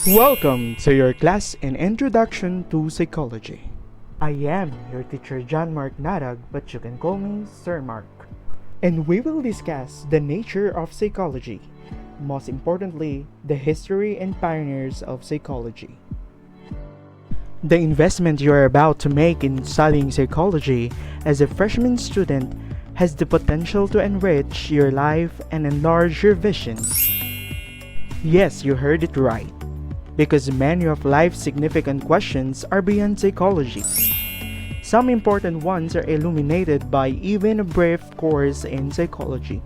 Welcome to your class in Introduction to Psychology. I am your teacher John Mark Nadag, but you can call me Sir Mark. And we will discuss the nature of psychology, most importantly, the history and pioneers of psychology. The investment you are about to make in studying psychology as a freshman student has the potential to enrich your life and enlarge your vision. Yes, you heard it right. Because many of life's significant questions are beyond psychology. Some important ones are illuminated by even a brief course in psychology.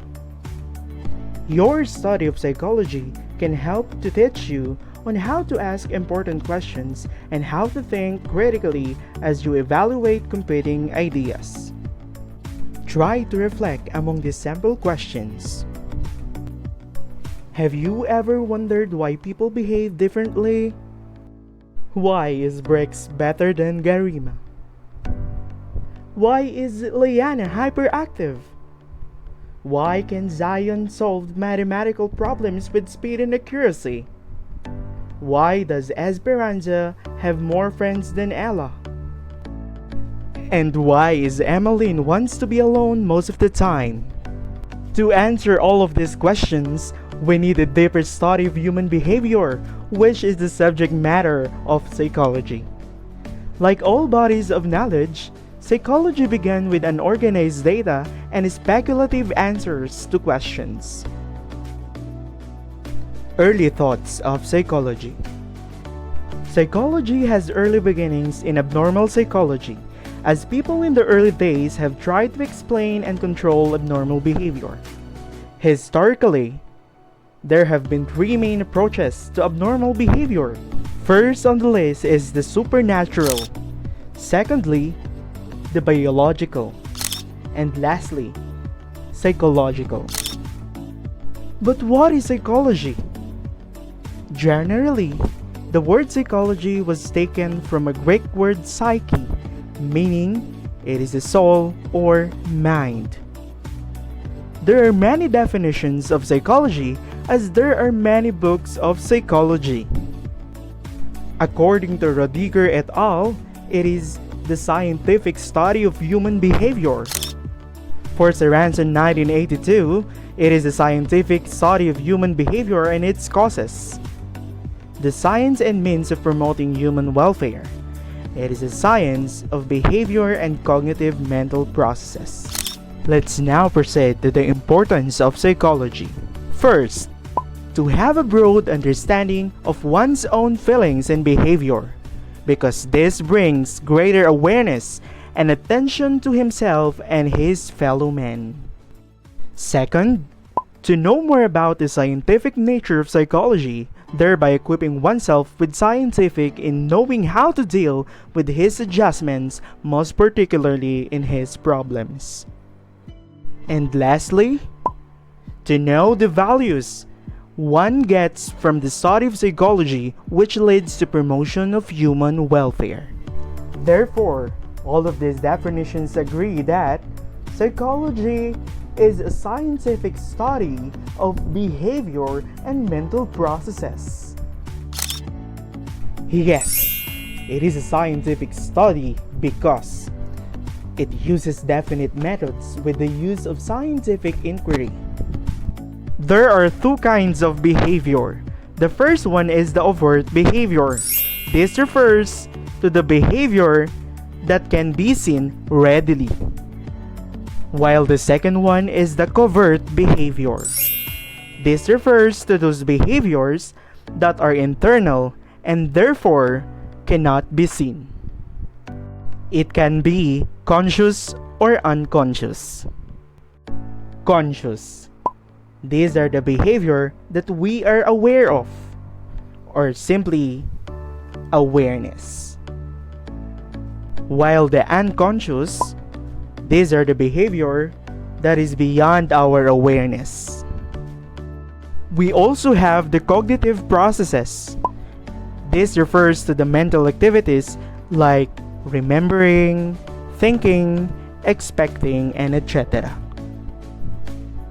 Your study of psychology can help to teach you on how to ask important questions and how to think critically as you evaluate competing ideas. Try to reflect among these sample questions. Have you ever wondered why people behave differently? Why is Brix better than Garima? Why is Liana hyperactive? Why can Zion solve mathematical problems with speed and accuracy? Why does Esperanza have more friends than Ella? And why is Emmeline wants to be alone most of the time? To answer all of these questions, we need a deeper study of human behavior, which is the subject matter of psychology. Like all bodies of knowledge, psychology began with unorganized data and speculative answers to questions. Early thoughts of psychology. Psychology has early beginnings in abnormal psychology, as people in the early days have tried to explain and control abnormal behavior. Historically, there have been three main approaches to abnormal behavior. First on the list is the supernatural. Secondly, the biological. And lastly, psychological. But what is psychology? Generally, the word psychology was taken from a Greek word psyche, meaning it is the soul or mind. There are many definitions of psychology as there are many books of psychology. According to Rodiger et al., it is the scientific study of human behavior. For Sorensen 1982, it is the scientific study of human behavior and its causes. The science and means of promoting human welfare. It is a science of behavior and cognitive mental processes. Let's now proceed to the importance of psychology. First, to have a broad understanding of one's own feelings and behavior, because this brings greater awareness and attention to himself and his fellow men. Second, to know more about the scientific nature of psychology, thereby equipping oneself with scientific in knowing how to deal with his adjustments, most particularly in his problems. And lastly, to know the values one gets from the study of psychology, which leads to promotion of human welfare. Therefore, all of these definitions agree that psychology is a scientific study of behavior and mental processes. Yes, it is a scientific study because it uses definite methods with the use of scientific inquiry. There are two kinds of behavior. The first one is the overt behavior. This refers to the behavior that can be seen readily, while the second one is the covert behavior. This refers to those behaviors that are internal and therefore cannot be seen. It can be conscious or unconscious. Conscious. These are the behavior that we are aware of, or simply awareness. While the unconscious, these are the behavior that is beyond our awareness. We also have the cognitive processes. This refers to the mental activities like remembering, thinking, expecting, and etc.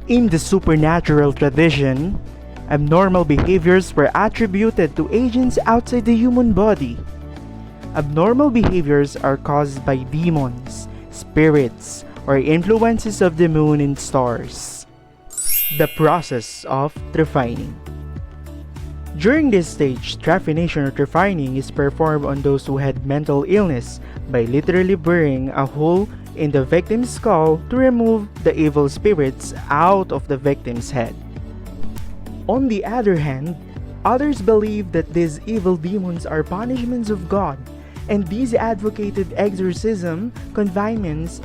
In the supernatural tradition, Abnormal behaviors were attributed to agents outside the human body. Abnormal behaviors are caused by demons, spirits, or influences of the moon and stars. The process of trephining. During this stage, trephination or trephining is performed on those who had mental illness by literally burying a hole in the victim's skull to remove the evil spirits out of the victim's head. On the other hand, others believe that these evil demons are punishments of God, and these advocated exorcism, confinements,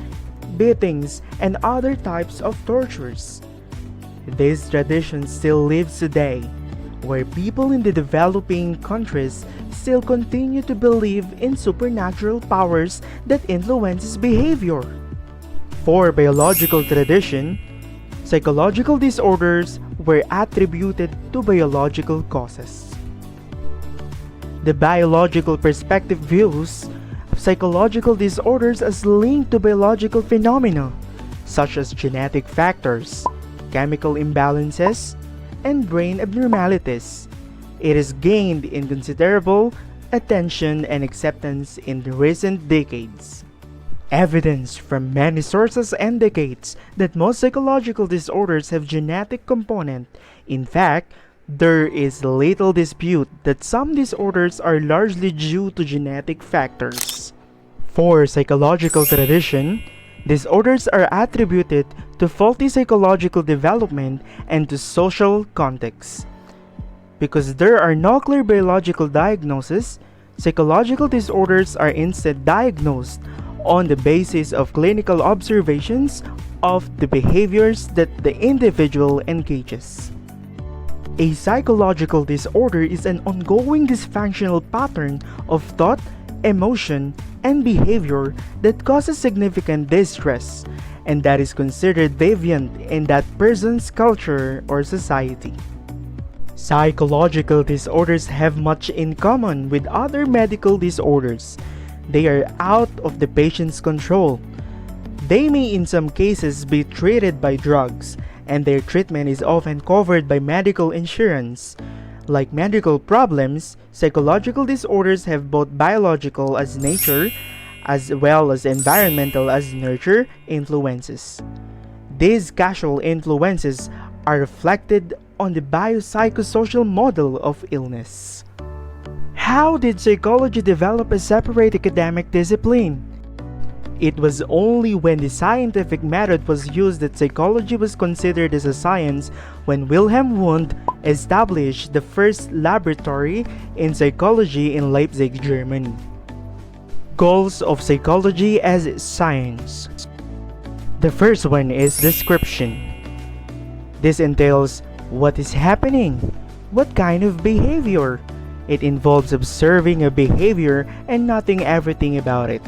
beatings, and other types of tortures. This tradition still lives today, where people in the developing countries still continue to believe in supernatural powers that influences behavior. For biological tradition, psychological disorders were attributed to biological causes. The biological perspective views psychological disorders as linked to biological phenomena, such as genetic factors, chemical imbalances, and brain abnormalities. It has gained in considerable attention and acceptance in the recent decades. Evidence from many sources indicates that most psychological disorders have genetic component. In fact, there is little dispute that some disorders are largely due to genetic factors. For psychological tradition, disorders are attributed to faulty psychological development and to social context. Because there are no clear biological diagnoses, psychological disorders are instead diagnosed on the basis of clinical observations of the behaviors that the individual engages. A psychological disorder is an ongoing dysfunctional pattern of thought, emotion, and behavior that causes significant distress and that is considered deviant in that person's culture or society. Psychological disorders have much in common with other medical disorders. They are out of the patient's control. They may in some cases be treated by drugs, and their treatment is often covered by medical insurance. Like medical problems, psychological disorders have both biological as nature as well as environmental as nurture influences. These causal influences are reflected on the biopsychosocial model of illness. How did psychology develop a separate academic discipline? It was only when the scientific method was used that psychology was considered as a science when Wilhelm Wundt established the first laboratory in psychology in Leipzig, Germany. Goals of psychology as science. The first one is description. This entails what is happening, what kind of behavior. It involves observing a behavior and noting everything about it.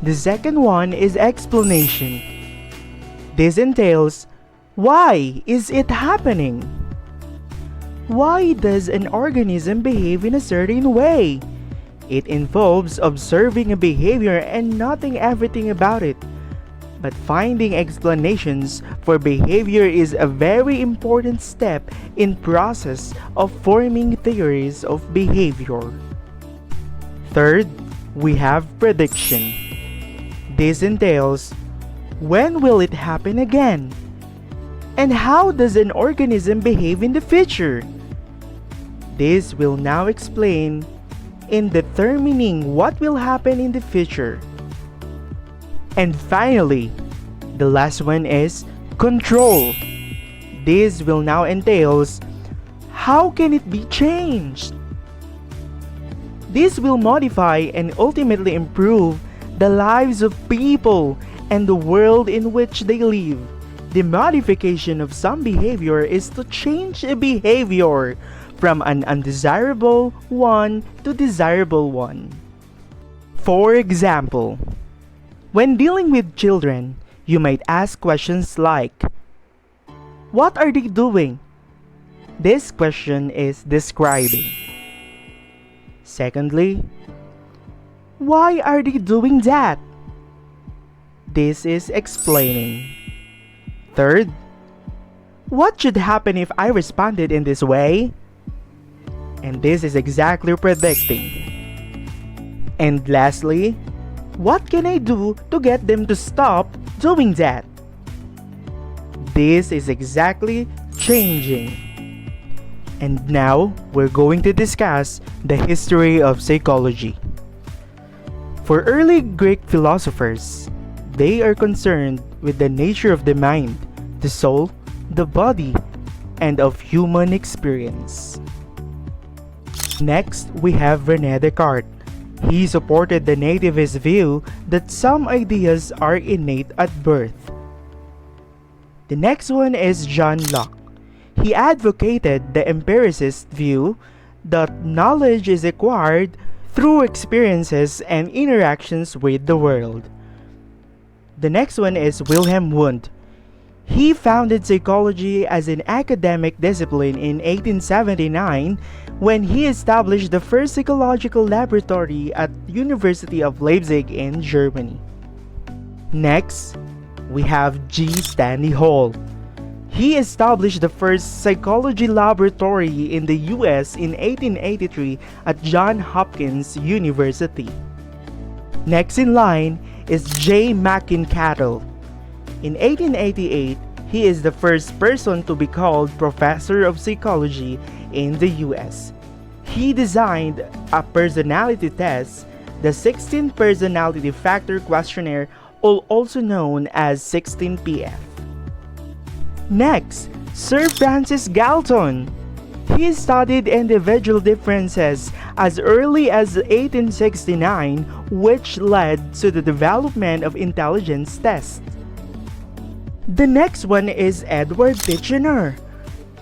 The second one is explanation. This entails, why is it happening? Why does an organism behave in a certain way? It involves observing a behavior and noting everything about it. But finding explanations for behavior is a very important step in process of forming theories of behavior. Third, we have prediction. This entails, when will it happen again? And how does an organism behave in the future? This will now explain in determining what will happen in the future. And finally, the last one is control. This will now entails, how can it be changed? This will modify and ultimately improve the lives of people and the world in which they live. The modification of some behavior is to change a behavior from an undesirable one to desirable one. For example, when dealing with children, you might ask questions like, what are they doing? This question is describing. Secondly, why are they doing that? This is explaining. Third, What should happen if I responded in this way? And this is exactly predicting. And lastly, what can I do to get them to stop doing that? This is exactly changing. And now, we're going to discuss the history of psychology. For early Greek philosophers, they are concerned with the nature of the mind, the soul, the body, and of human experience. Next, we have René Descartes. He supported the nativist view that some ideas are innate at birth. The next one is John Locke. He advocated the empiricist view that knowledge is acquired through experiences and interactions with the world. The next one is Wilhelm Wundt. He founded psychology as an academic discipline in 1879 when he established the first psychological laboratory at the University of Leipzig in Germany. Next, we have G. Stanley Hall. He established the first psychology laboratory in the US in 1883 at Johns Hopkins University. Next in line is J. McIntyre. In 1888, he is the first person to be called Professor of Psychology in the US. He designed a personality test, the 16 Personality Factor Questionnaire, also known as 16PF. Next, Sir Francis Galton. He studied individual differences as early as 1869, which led to the development of intelligence tests. The next one is Edward Titchener.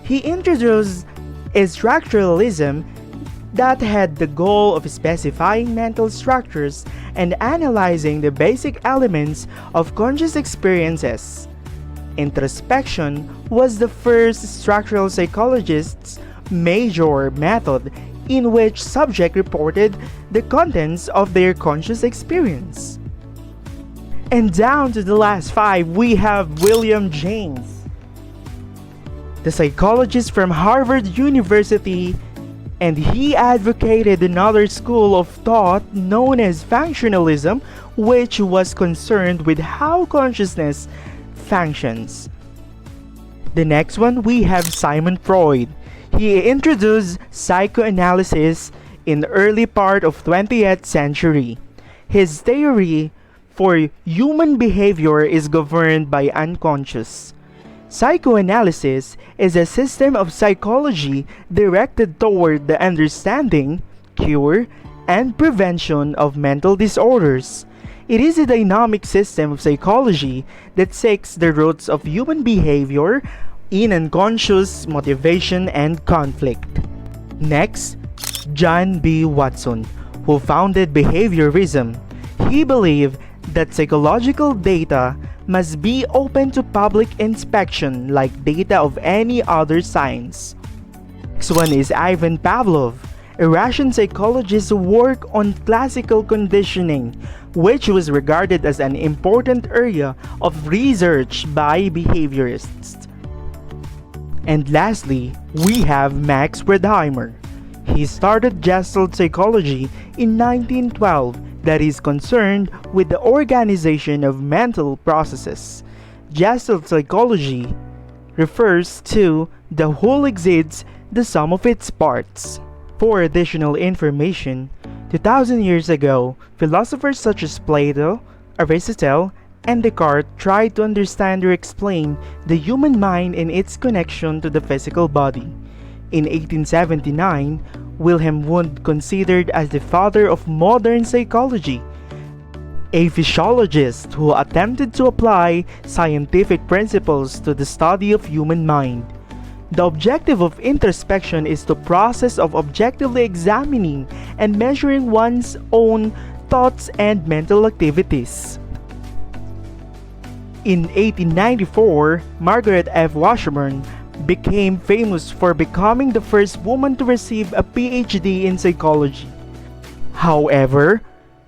He introduced structuralism that had the goal of specifying mental structures and analyzing the basic elements of conscious experiences. Introspection was the first structural psychologist's major method in which subject reported the contents of their conscious experience. And down to the last five, we have William James, the psychologist from Harvard University, and he advocated another school of thought known as functionalism, which was concerned with how consciousness functions. The next one, we have Sigmund Freud. He introduced psychoanalysis in the early part of 20th century. His theory for human behavior is governed by unconscious. Psychoanalysis is a system of psychology directed toward the understanding, cure, and prevention of mental disorders. It is a dynamic system of psychology that seeks the roots of human behavior in unconscious motivation and conflict. Next, John B. Watson, who founded behaviorism. He believed that psychological data must be open to public inspection like data of any other science. Next one is Ivan Pavlov, a Russian psychologist who worked on classical conditioning, which was regarded as an important area of research by behaviorists. And lastly, we have Max Wertheimer. He started Gestalt psychology in 1912 that is concerned with the organization of mental processes. Gestalt psychology refers to the whole exceeds the sum of its parts. For additional information, 2000 years ago, philosophers such as Plato, Aristotle, and Descartes tried to understand or explain the human mind and its connection to the physical body. In 1879, Wilhelm Wundt, considered as the father of modern psychology, a physiologist who attempted to apply scientific principles to the study of human mind. The objective of introspection is the process of objectively examining and measuring one's own thoughts and mental activities. In 1894, Margaret F. Washburn became famous for becoming the first woman to receive a PhD in psychology. However,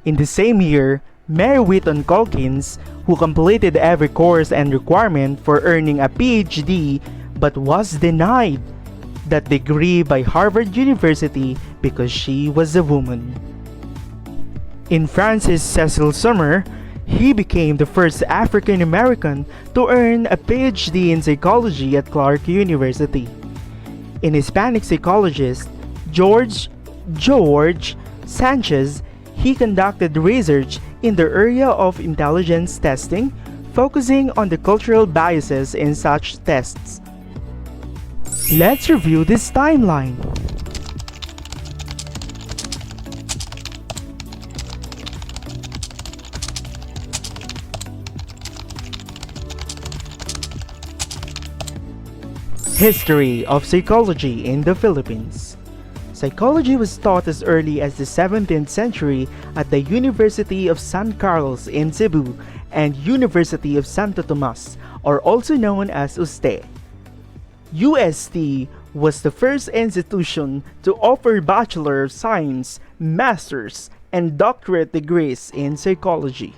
in the same year, Mary Wheaton Calkins, who completed every course and requirement for earning a PhD, but was denied that degree by Harvard University because she was a woman. In Francis Cecil Summer, he became the first African American to earn a PhD in psychology at Clark University. In Hispanic psychologist George Sanchez, he conducted research in the area of intelligence testing, focusing on the cultural biases in such tests. Let's review this timeline. History of psychology in the Philippines. Psychology was taught as early as the 17th century at the University of San Carlos in Cebu and University of Santo Tomas, or also known as UST. UST was the first institution to offer Bachelor of Science, Master's, and Doctorate degrees in psychology.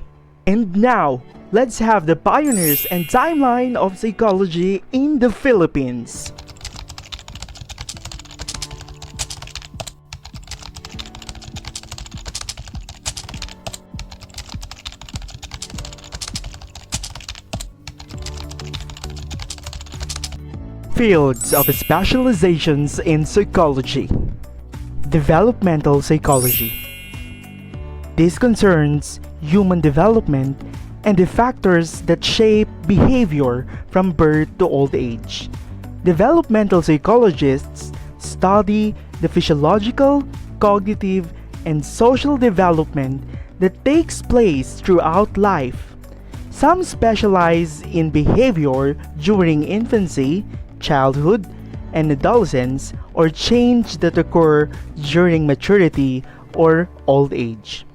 And now, let's have the pioneers and timeline of psychology in the Philippines. Fields of specializations in psychology. Developmental psychology. This concerns human development and the factors that shape behavior from birth to old age. Developmental psychologists study the physiological, cognitive, and social development that takes place throughout life. Some specialize in behavior during infancy, childhood, and adolescence, or change that occur during maturity or old age.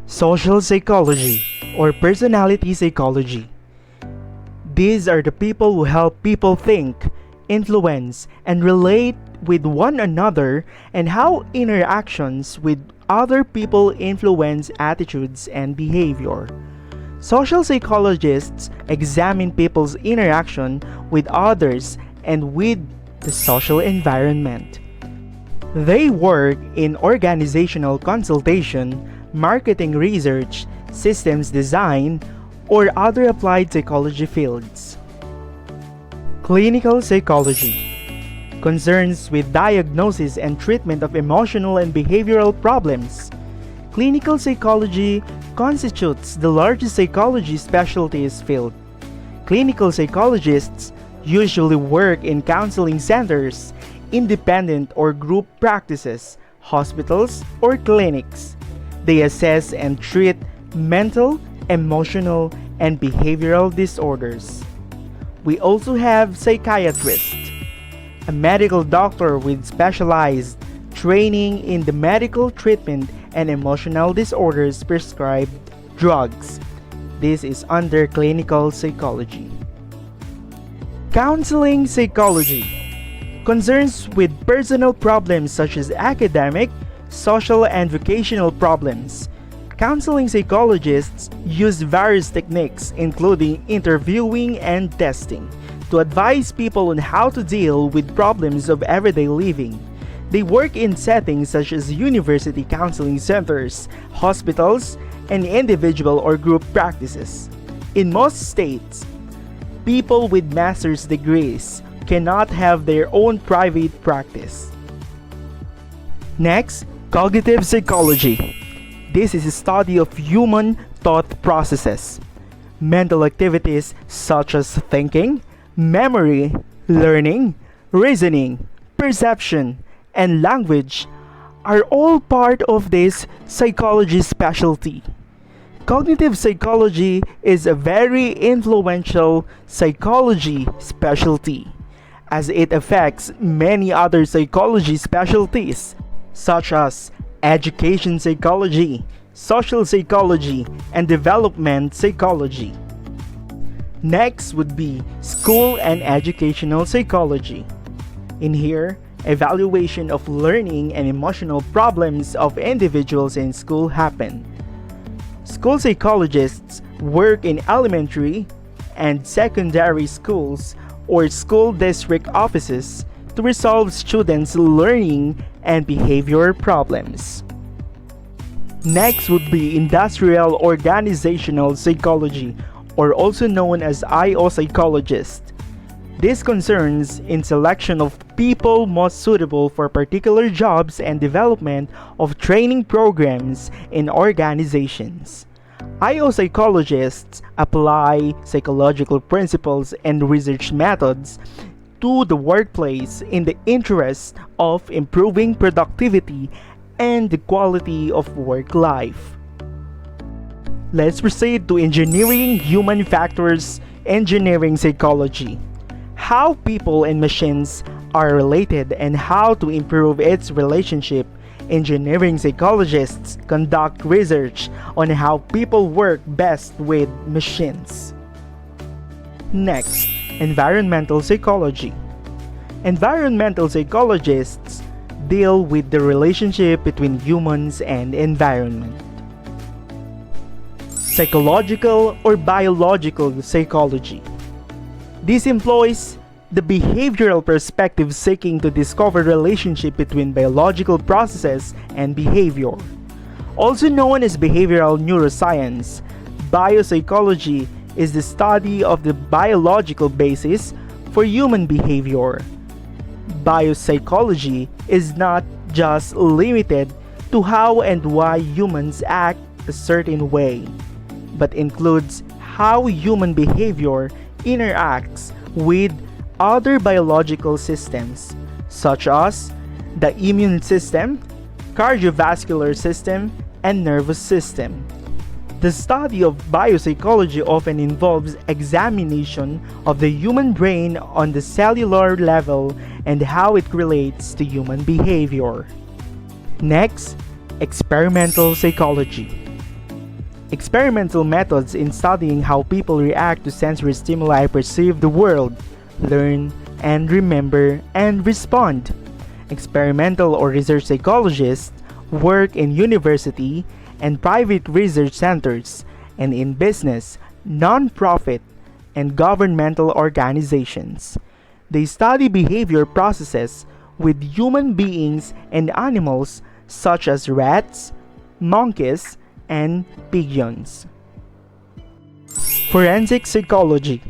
Social psychology or personality psychology. These are the people who help people think, influence, and relate with one another, and how interactions with other people influence attitudes and behavior. Social psychologists examine people's interaction with others and with the social environment. They work in organizational consultation, marketing research, systems design, or other applied psychology fields. Clinical psychology concerns with diagnosis and treatment of emotional and behavioral problems. Clinical psychology constitutes the largest psychology specialties field. Clinical psychologists usually work in counseling centers, independent or group practices, hospitals, or clinics. They assess and treat mental, emotional, and behavioral disorders. We also have psychiatrists, a medical doctor with specialized training in the medical treatment and emotional disorders prescribed drugs. This is under clinical psychology. Counseling psychology concerns with personal problems such as academic, social, and vocational problems. Counseling psychologists use various techniques, including interviewing and testing, to advise people on how to deal with problems of everyday living. They work in settings such as university counseling centers, hospitals, and individual or group practices. In most states, people with master's degrees cannot have their own private practice. Next, cognitive psychology. This is a study of human thought processes. Mental activities such as thinking, memory, learning, reasoning, perception, and language are all part of this psychology specialty. Cognitive psychology is a very influential psychology specialty, as it affects many other psychology specialties such as education psychology, social psychology, and development psychology. Next would be school and educational psychology. In here, evaluation of learning and emotional problems of individuals in school happen. School psychologists work in elementary and secondary schools or school district offices to resolve students' learning and behavior problems. Next would be Industrial Organizational Psychology, or also known as IO psychologist. This concerns in selection of people most suitable for particular jobs and development of training programs in organizations. IO psychologists apply psychological principles and research methods to the workplace in the interest of improving productivity and the quality of work life. Let's proceed to Engineering Human Factors Engineering Psychology. How people and machines are related and how to improve its relationship. Engineering psychologists conduct research on how people work best with machines. Next, Environmental Psychology. Environmental psychologists deal with the relationship between humans and environment. Psychological or Biological Psychology. This employs the behavioral perspective seeking to discover relationship between biological processes and behavior. Also known as behavioral neuroscience, biopsychology is the study of the biological basis for human behavior. Biopsychology is not just limited to how and why humans act a certain way, but includes how human behavior interacts with other biological systems, such as the immune system, cardiovascular system, and nervous system. The study of biopsychology often involves examination of the human brain on the cellular level and how it relates to human behavior. Next, Experimental Psychology. Experimental methods in studying how people react to sensory stimuli perceive the world, learn and remember and respond. Experimental or research psychologists work in university and private research centers and in business, non-profit, and governmental organizations. They study behavior processes with human beings and animals such as rats, monkeys, and pigeons. Forensic Psychology.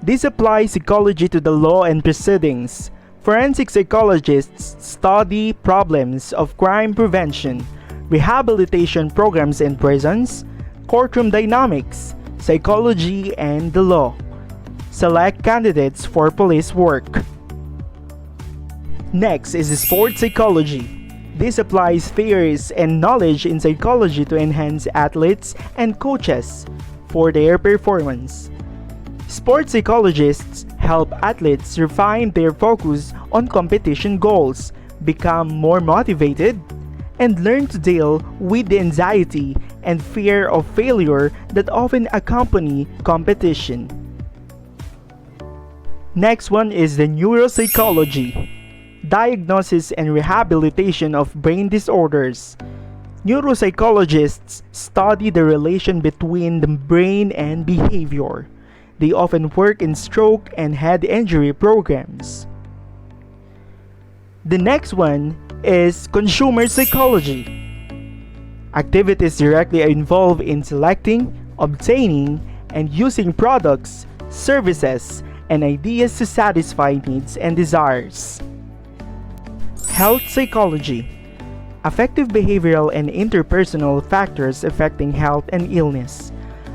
This applies psychology to the law and proceedings. Forensic psychologists study problems of crime prevention, rehabilitation programs in prisons, courtroom dynamics, psychology, and the law. Select candidates for police work. Next is Sports Psychology. This applies theories and knowledge in psychology to enhance athletes and coaches for their performance. Sports psychologists help athletes refine their focus on competition goals, become more motivated, and learn to deal with the anxiety and fear of failure that often accompany competition. Next one is the Neuro Psychology. Diagnosis and rehabilitation of brain disorders. Neuropsychologists study the relation between the brain and behavior. They often work in stroke and head injury programs. The next one is Consumer Psychology. Activities directly involved in selecting, obtaining, and using products, services, and ideas to satisfy needs and desires. Health Psychology. Affective behavioral and interpersonal factors affecting health and illness.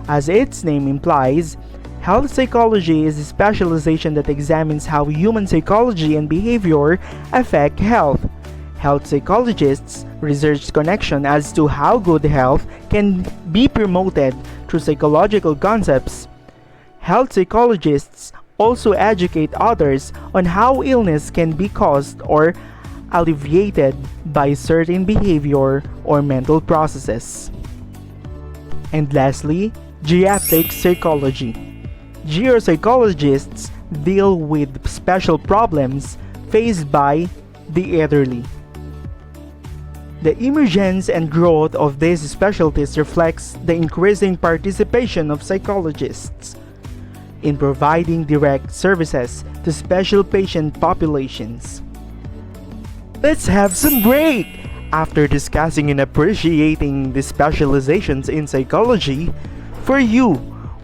As its name implies, health psychology is a specialization that examines how human psychology and behavior affect health. Health psychologists research connection as to how good health can be promoted through psychological concepts. Health psychologists also educate others on how illness can be caused or alleviated by certain behavior or mental processes. And lastly, Geriatric Psychology. Geropsychologists deal with special problems faced by the elderly. The emergence and growth of these specialties reflects the increasing participation of psychologists. in providing direct services to special patient populations. Let's have some break! After discussing and appreciating the specializations in psychology, for you,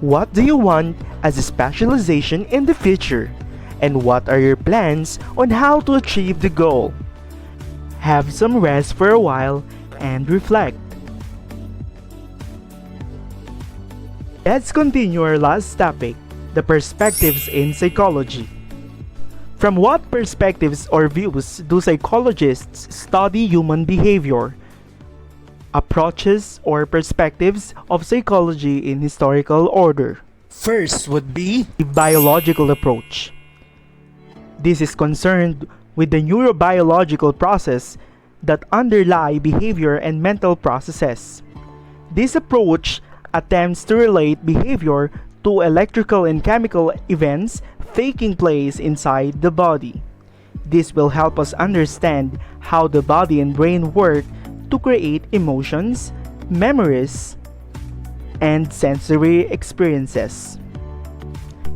what do you want as a specialization in the future? And what are your plans on how to achieve the goal? Have some rest for a while and reflect. Let's continue our last topic, the perspectives in psychology. From what perspectives or views do psychologists study human behavior? Approaches or perspectives of psychology in historical order. First would be the biological approach. This is concerned with the neurobiological process that underlie behavior and mental processes. This approach attempts to relate behavior to electrical and chemical events taking place inside the body. This will help us understand how the body and brain work to create emotions, memories, and sensory experiences.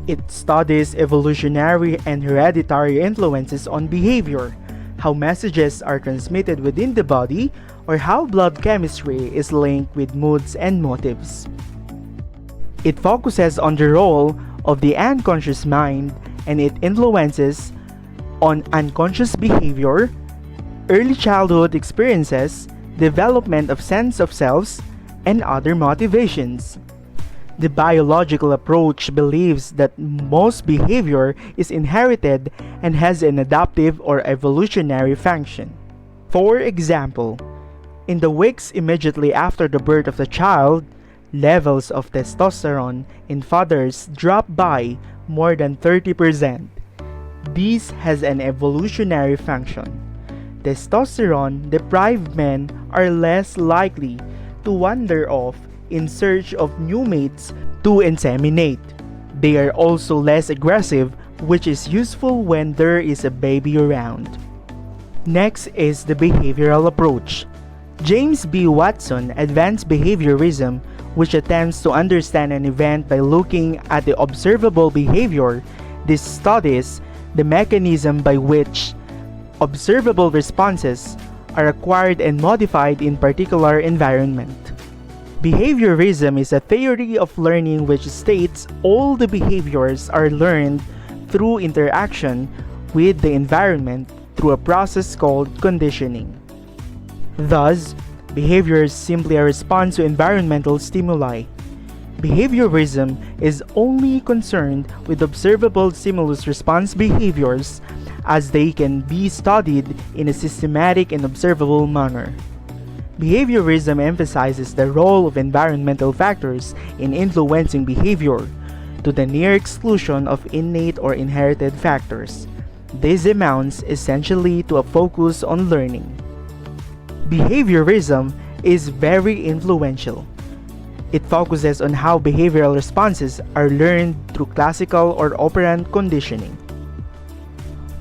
It studies evolutionary and hereditary influences on behavior, how messages are transmitted within the body, or how blood chemistry is linked with moods and motives. It focuses on the role of the unconscious mind and its influences on unconscious behavior, early childhood experiences, development of sense of selves, and other motivations. The biological approach believes that most behavior is inherited and has an adaptive or evolutionary function. For example, in the weeks immediately after the birth of the child, levels of testosterone in fathers drop by more than 30%. This has an evolutionary function. Testosterone-deprived men are less likely to wander off in search of new mates to inseminate. They are also less aggressive, which is useful when there is a baby around. Next is the behavioral approach. James B. Watson advanced behaviorism, which attempts to understand an event by looking at the observable behavior. This studies the mechanism by which observable responses are acquired and modified in particular environment. Behaviorism is a theory of learning which states all the behaviors are learned through interaction with the environment through a process called conditioning. Thus, behavior is simply a response to environmental stimuli. Behaviorism is only concerned with observable stimulus-response behaviors as they can be studied in a systematic and observable manner. Behaviorism emphasizes the role of environmental factors in influencing behavior to the near exclusion of innate or inherited factors. This amounts essentially to a focus on learning. Behaviorism is very influential. It focuses on how behavioral responses are learned through classical or operant conditioning.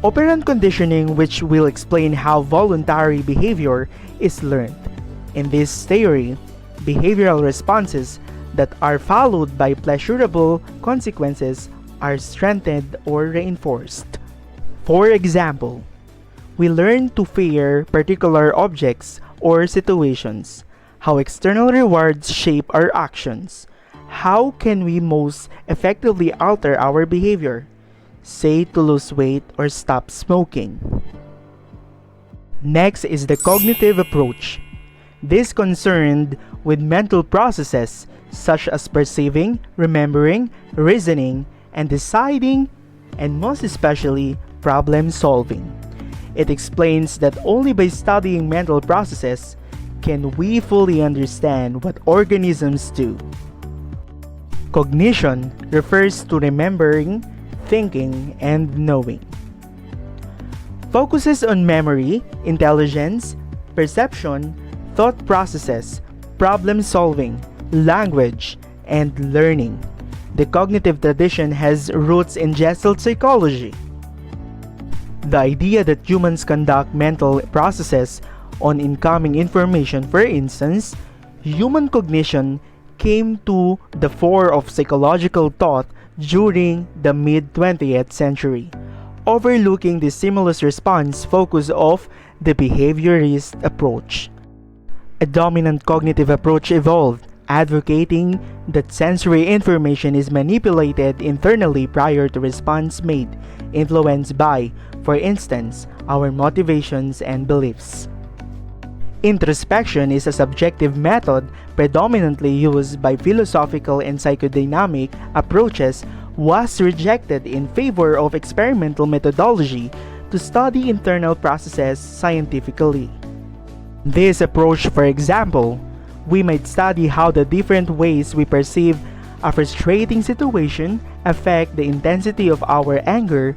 Operant conditioning, which will explain how voluntary behavior is learned. In this theory, behavioral responses that are followed by pleasurable consequences are strengthened or reinforced. For example, we learn to fear particular objects or situations, how external rewards shape our actions. How can we most effectively alter our behavior? Say to lose weight or stop smoking. Next is the cognitive approach. This concerned with mental processes such as perceiving, remembering, reasoning, and deciding, and most especially problem solving. It explains that only by studying mental processes can we fully understand what organisms do. Cognition refers to remembering, thinking, and knowing. Focuses on memory, intelligence, perception, thought processes, problem solving, language, and learning. The cognitive tradition has roots in Gestalt psychology. The idea that humans conduct mental processes on incoming information, for instance, human cognition came to the fore of psychological thought during the mid-20th century, overlooking the stimulus response focus of the behaviorist approach. A dominant cognitive approach evolved, advocating that sensory information is manipulated internally prior to response made, influenced by, for instance, our motivations and beliefs. Introspection is a subjective method predominantly used by philosophical and psychodynamic approaches was rejected in favor of experimental methodology to study internal processes scientifically. This approach, for example, we might study how the different ways we perceive a frustrating situation affect the intensity of our anger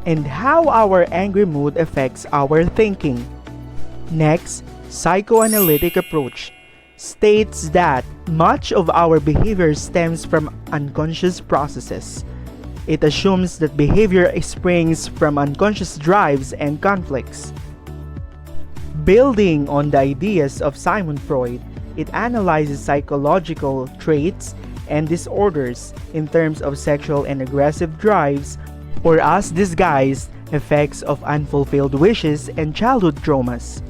and how our angry mood affects our thinking. Next, psychoanalytic approach states that much of our behavior stems from unconscious processes. It assumes that behavior springs from unconscious drives and conflicts. Building on the ideas of Sigmund Freud, it analyzes psychological traits and disorders in terms of sexual and aggressive drives, or as disguised effects of unfulfilled wishes and childhood traumas.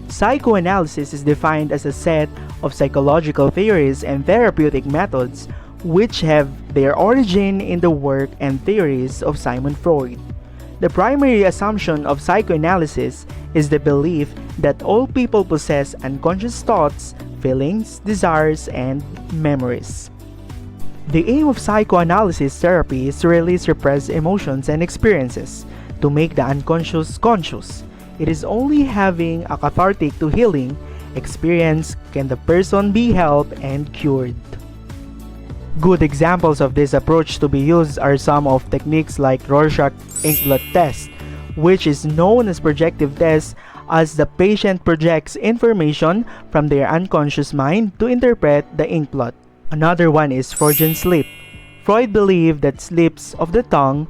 Psychoanalysis is defined as a set of psychological theories and therapeutic methods which have their origin in the work and theories of Sigmund Freud. The primary assumption of psychoanalysis is the belief that all people possess unconscious thoughts, feelings, desires, and memories. The aim of psychoanalysis therapy is to release repressed emotions and experiences, to make the unconscious conscious. It is only having a cathartic to healing experience can the person be helped and cured. Good examples of this approach to be used are some of techniques like Rorschach inkblot test, which is known as projective test, as the patient projects information from their unconscious mind to interpret the inkblot. Another one is Freudian slip. Freud believed that slips of the tongue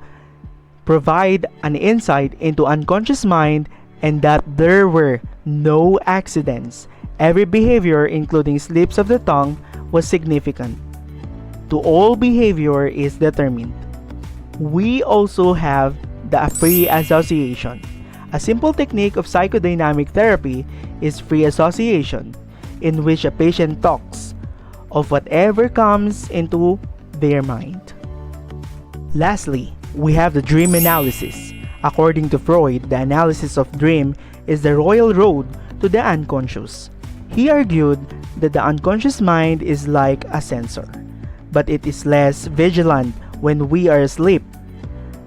provide an insight into unconscious mind and that there were no accidents. Every behavior, including slips of the tongue, was significant. To all behavior is determined. We also have the free association. A simple technique of psychodynamic therapy is free association, in which a patient talks of whatever comes into their mind. Lastly, we have the dream analysis. According to Freud, the analysis of dream is the royal road to the unconscious. He argued that the unconscious mind is like a sensor, but it is less vigilant when we are asleep.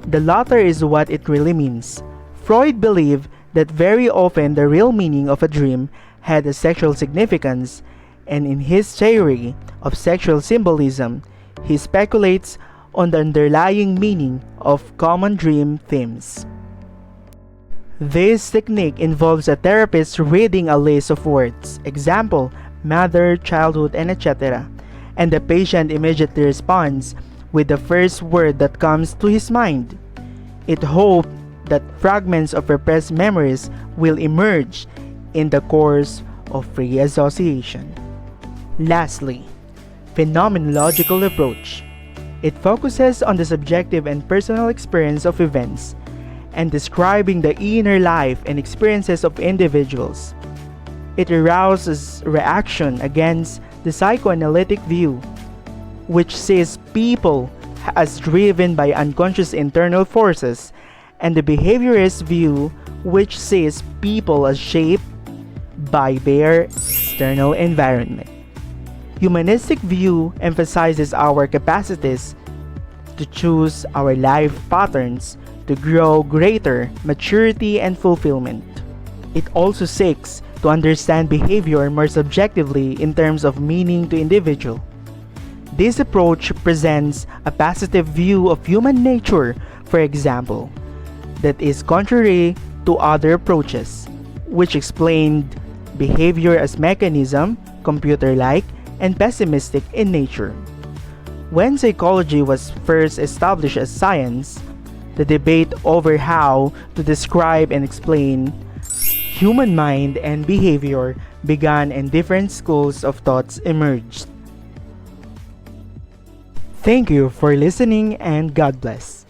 The latter is what it really means. Freud believed that very often the real meaning of a dream had a sexual significance, and in his theory of sexual symbolism, he speculates on the underlying meaning of common dream themes. This technique involves a therapist reading a list of words, example, mother, childhood, and etc., and the patient immediately responds with the first word that comes to his mind. It hoped that fragments of repressed memories will emerge in the course of free association. Lastly, phenomenological approach. It focuses on the subjective and personal experience of events and describing the inner life and experiences of individuals. It arouses reaction against the psychoanalytic view, which sees people as driven by unconscious internal forces, and the behaviorist view, which sees people as shaped by their external environment. Humanistic view emphasizes our capacities to choose our life patterns to grow greater maturity and fulfillment. It also seeks to understand behavior more subjectively in terms of meaning to individual. This approach presents a positive view of human nature, for example, that is contrary to other approaches, which explained behavior as mechanism, computer-like, and pessimistic in nature. When psychology was first established as science, the debate over how to describe and explain human mind and behavior began and different schools of thoughts emerged. Thank you for listening and God bless.